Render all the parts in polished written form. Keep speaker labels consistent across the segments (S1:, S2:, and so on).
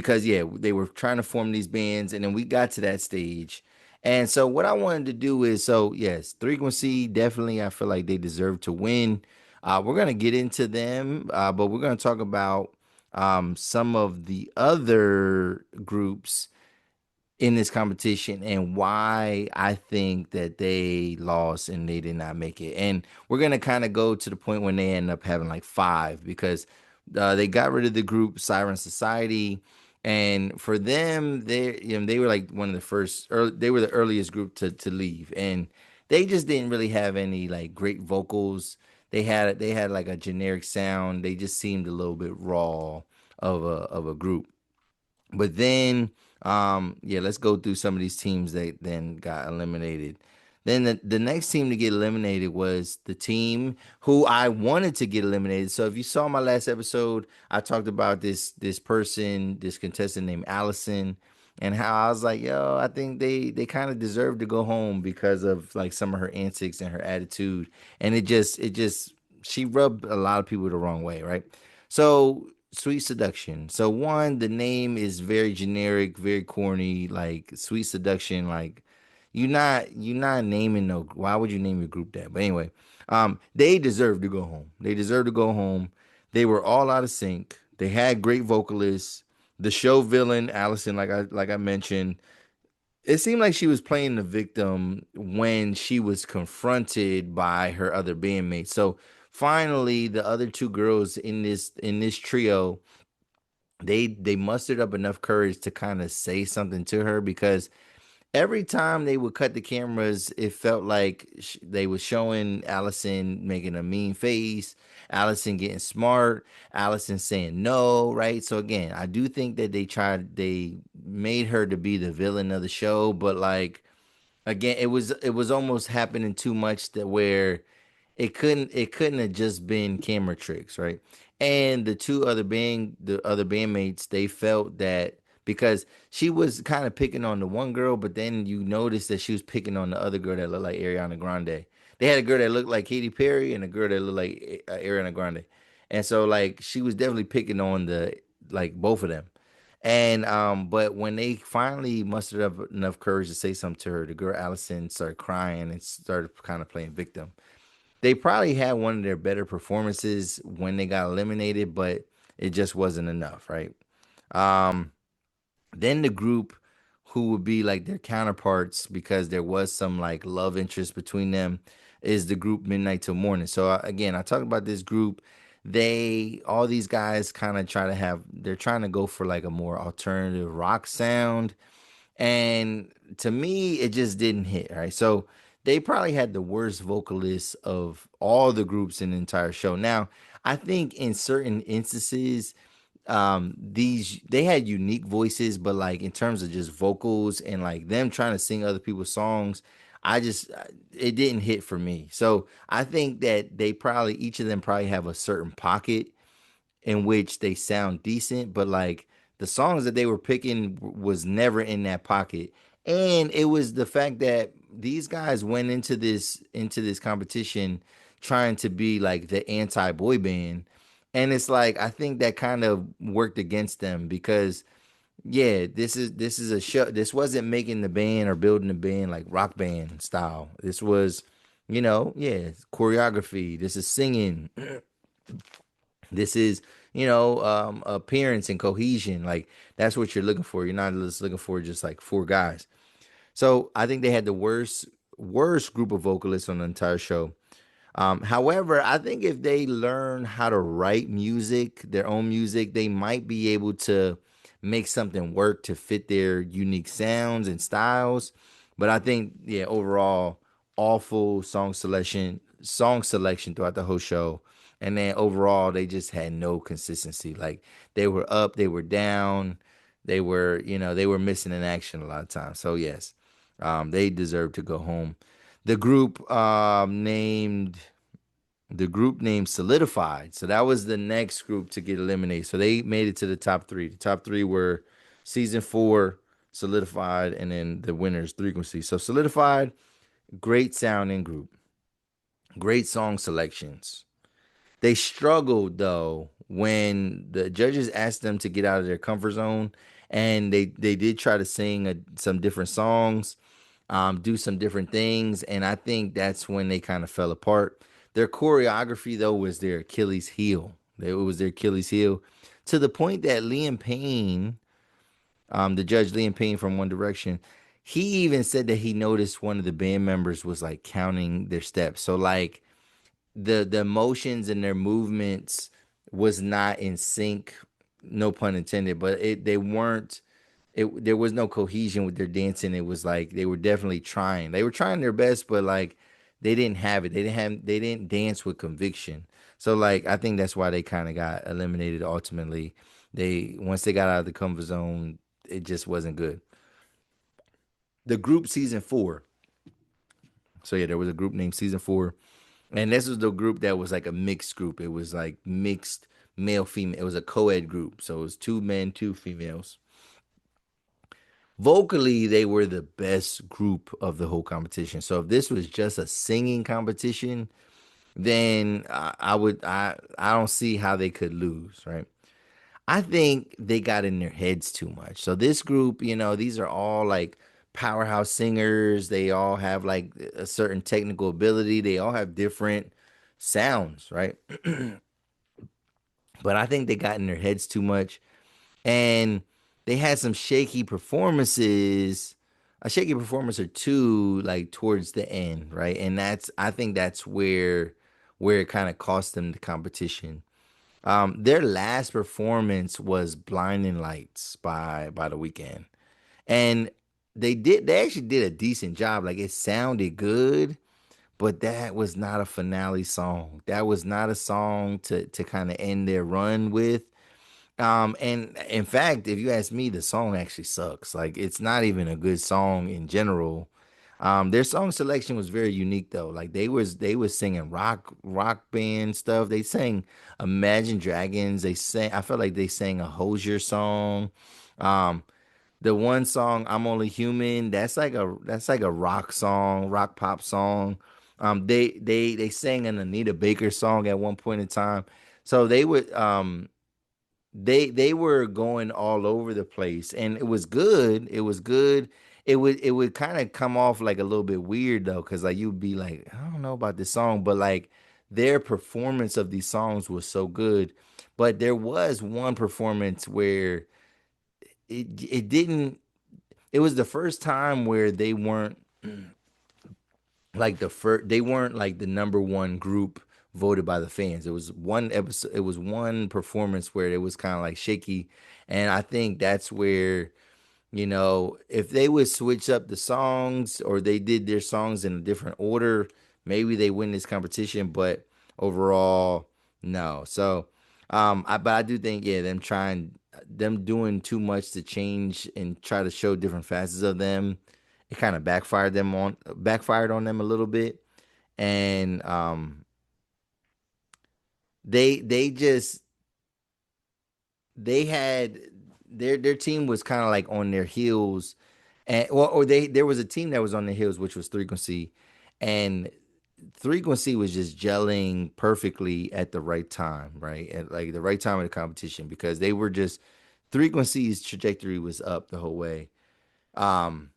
S1: because yeah, they were trying to form these bands, and then we got to that stage. And so what I wanted to do is, so yes, 3quency definitely, I feel like they deserve to win. We're gonna get into them, but we're gonna talk about some of the other groups in this competition and why I think that they lost and they did not make it. And we're gonna kind of go to the point when they end up having like five because they got rid of the group Siren Society, and for them, they were like one of the first. They were the earliest group to leave, and they just didn't really have any like great vocals. They had like a generic sound. They just seemed a little bit raw of a group. But then, yeah, let's go through some of these teams that then got eliminated. Then the next team to get eliminated was the team who I wanted to get eliminated. So if you saw my last episode, I talked about this contestant named Allison, and how I was like, yo, I think they kind of deserve to go home because of like some of her antics and her attitude, and it just she rubbed a lot of people the wrong way, right? So Sweet Seduction. So one, the name is very generic, very corny, like Sweet Seduction, like you're not naming no, why would you name your group that? But anyway, they deserve to go home. They deserve to go home. They were all out of sync. They had great vocalists. The show villain, Allison, like I mentioned, it seemed like she was playing the victim when she was confronted by her other bandmates. So finally, the other two girls in this trio, they mustered up enough courage to kind of say something to her, because every time they would cut the cameras, it felt like they were showing Allison making a mean face, Allison getting smart, Allison saying no, right? So again, I do think that they made her to be the villain of the show, but like again, it was almost happening too much that where it couldn't have just been camera tricks, right? And the other bandmates, they felt that because she was kind of picking on the one girl, but then you noticed that she was picking on the other girl that looked like Ariana Grande. They had a girl that looked like Katy Perry and a girl that looked like Ariana Grande, and so like she was definitely picking on the like both of them. And but when they finally mustered up enough courage to say something to her, the girl Allison started crying and started kind of playing victim. They probably had one of their better performances when they got eliminated, but it just wasn't enough, right? Um, then the group who would be like their counterparts, because there was some like love interest between them, is the group Midnight Till Morning. So again, I talked about this group. All these guys kind of they're trying to go for like a more alternative rock sound, and to me, it just didn't hit, right? So they probably had the worst vocalists of all the groups in the entire show. Now, I think in certain instances, these they had unique voices, but like in terms of just vocals and like them trying to sing other people's songs, it didn't hit for me. So I think that they probably each of them probably have a certain pocket in which they sound decent, but like the songs that they were picking was never in that pocket. And it was the fact that these guys went into this competition trying to be like the anti boy band. And it's like I think that kind of worked against them because yeah, this is a show. This wasn't making the band or building the band like rock band style. This was, yeah, choreography. This is singing. This is, appearance and cohesion. Like that's what you're looking for. You're not just looking for just like four guys. So I think they had the worst group of vocalists on the entire show. However, I think if they learn how to write music, their own music, they might be able to make something work to fit their unique sounds and styles. But I think, yeah, overall, awful song selection throughout the whole show. And then overall, they just had no consistency. Like they were up, they were down, they were missing in action a lot of times. So yes, they deserve to go home. The group named Solidified. So that was the next group to get eliminated. So they made it to the top three. The top three were season four, Solidified, and then the winners, 3quency. So Solidified, great sounding group, great song selections. They struggled though when the judges asked them to get out of their comfort zone, and they did try to sing some different songs, do some different things, and I think that's when they kind of fell apart. Their choreography though was their Achilles heel. It was their Achilles heel to the point that Liam Payne, the judge Liam Payne from One Direction, he even said that he noticed one of the band members was like counting their steps. So like the emotions and their movements was not in sync, no pun intended, but they weren't, there was no cohesion with their dancing. It was like they were definitely trying. They were trying their best, but like they didn't have it. They didn't dance with conviction. So like I think that's why they kind of got eliminated ultimately. They once they got out of the comfort zone, it just wasn't good. The group season 4. So yeah, there was a group named season 4. And this was the group that was like a mixed group. It was like mixed male female. It was a co-ed group. So it was two men, two females. Vocally, they were the best group of the whole competition. So if this was just a singing competition, then I don't see how they could lose, right? I think they got in their heads too much. So this group, these are all like powerhouse singers. They all have like a certain technical ability. They all have different sounds, right? But I think they got in their heads too much, and they had some shaky performances, a shaky performance or two, like towards the end, right? And I think that's where it kind of cost them the competition. Their last performance was "Blinding Lights" by the weekend, and they actually did a decent job. Like it sounded good, but that was not a finale song. That was not a song to kind of end their run with. And in fact, if you ask me, the song actually sucks. Like it's not even a good song in general. Their song selection was very unique though. Like they was singing rock band stuff. They sang Imagine Dragons. They sang, I felt like they sang a Hozier song. Um, the one song I'm Only Human, that's like a rock song, rock pop song. They sang an Anita Baker song at one point in time. So they were going all over the place, and it was good. It was good. It would kind of come off like a little bit weird though, because like you'd be like, I don't know about this song, but like their performance of these songs was so good. But there was one performance where it didn't, it was the first time where they weren't like they weren't like the number one group voted by the fans. It was one episode, it was one performance where it was kind of like shaky, and I think that's where, if they would switch up the songs or they did their songs in a different order, maybe they win this competition. But overall, no. So, but I do think, yeah, them doing too much to change and try to show different facets of them, it kind of backfired on them a little bit, and they just they had their team was kind of like on their heels, and or they there was a team that was on their heels, which was 3quency, and 3quency was just gelling perfectly at the right time, right? At like the right time of the competition, because they were just 3quency's trajectory was up the whole way. Um,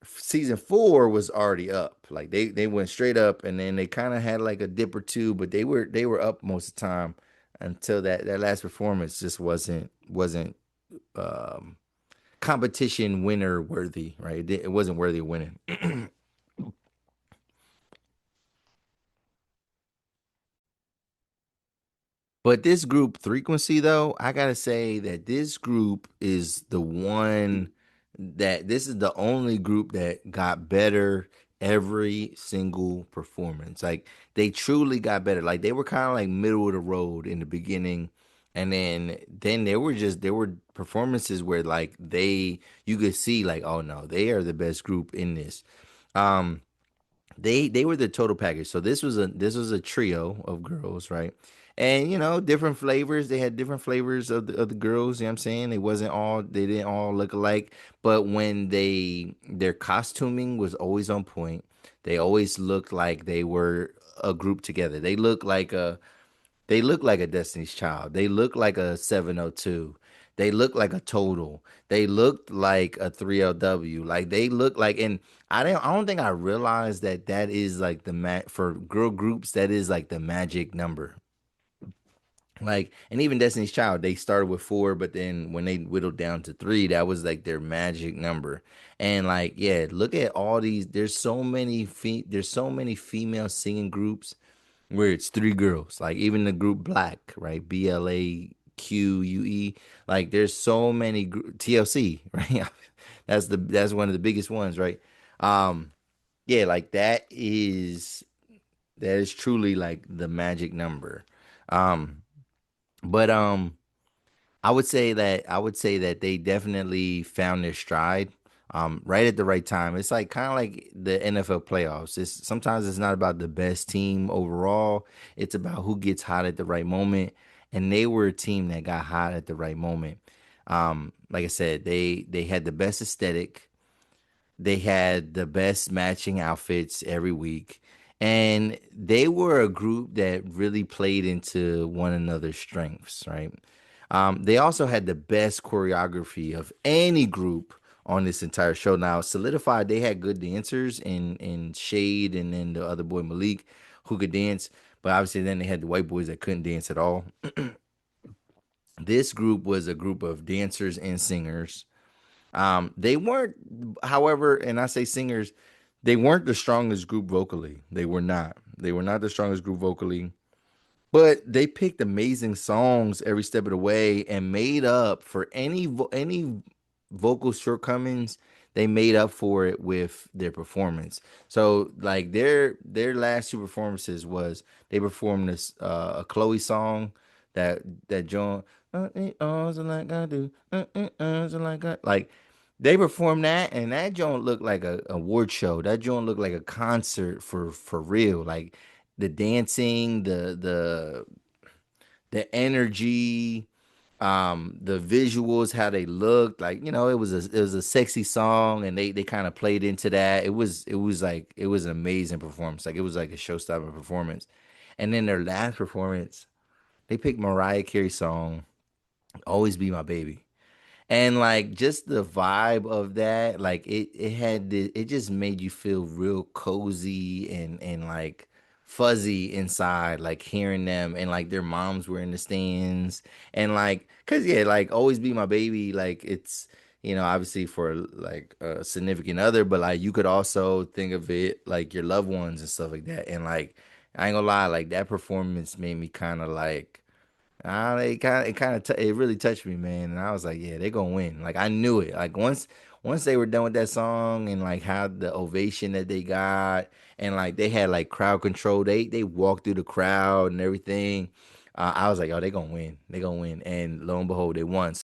S1: season 4 was already up. Like they went straight up, and then they kind of had like a dip or two, but they were up most of the time until that last performance just wasn't um competition winner worthy, right? It wasn't worthy of winning. But this group frequency though, I gotta say that this group is the one that this is the only group that got better every single performance. Like they truly got better. Like they were kind of like middle of the road in the beginning. And then there were performances where like you could see like, oh no, they are the best group in this. Um they were the total package. So this was a trio of girls, right? And different flavors. They had different flavors of the girls. You know what I'm saying? They didn't all look alike. But when their costuming was always on point. They always looked like they were a group together. They look like a Destiny's Child. They look like a 702. They look like a Total. They looked like a 3LW. Like they look like, and I don't think I realized that that is like for girl groups, that is like the magic number. Like, and even Destiny's Child, they started with four, but then when they whittled down to three, that was like their magic number. And like, yeah, look at all these. There's so many female singing groups where it's three girls. Like even the group Black, right? BLAQUE. Like there's so many TLC, right? That's one of the biggest ones, right? Um, yeah, like that is truly like the magic number. Um, but I would say that they definitely found their stride right at the right time. It's like kind of like the NFL playoffs. Sometimes it's not about the best team overall. It's about who gets hot at the right moment. And they were a team that got hot at the right moment. Like I said, they had the best aesthetic. They had the best matching outfits every week. And they were a group that really played into one another's strengths, right? They also had the best choreography of any group on this entire show. Now, Solidified, they had good dancers in Shade and then the other boy Malik who could dance, but obviously then they had the white boys that couldn't dance at all. This group was a group of dancers and singers. They weren't, however, and I say singers, they weren't the strongest group vocally. They were not. They were not the strongest group vocally. But they picked amazing songs every step of the way and made up for any vocal shortcomings. They made up for it with their performance. So like their last two performances was they performed this a Chloe song that John like I do like they performed that, and that joint looked like a award show. That joint looked like a concert for real. Like the dancing, the energy, the visuals, how they looked. Like it was a sexy song, and they kind of played into that. It was an amazing performance. Like it was like a showstopper performance. And then their last performance, they picked Mariah Carey's song "Always Be My Baby." And like just the vibe of that, like it just made you feel real cozy and like fuzzy inside, like hearing them and like their moms were in the stands and like cause yeah, like always be my baby, like it's obviously for like a significant other, but like you could also think of it like your loved ones and stuff like that. And like I ain't gonna lie, like that performance made me kind of like it really touched me, man. And I was like, yeah, they gonna win. Like I knew it. Like once they were done with that song and like how the ovation that they got and like they had like crowd control. They walked through the crowd and everything. I was like, oh, they gonna win. They gonna win. And lo and behold, they won.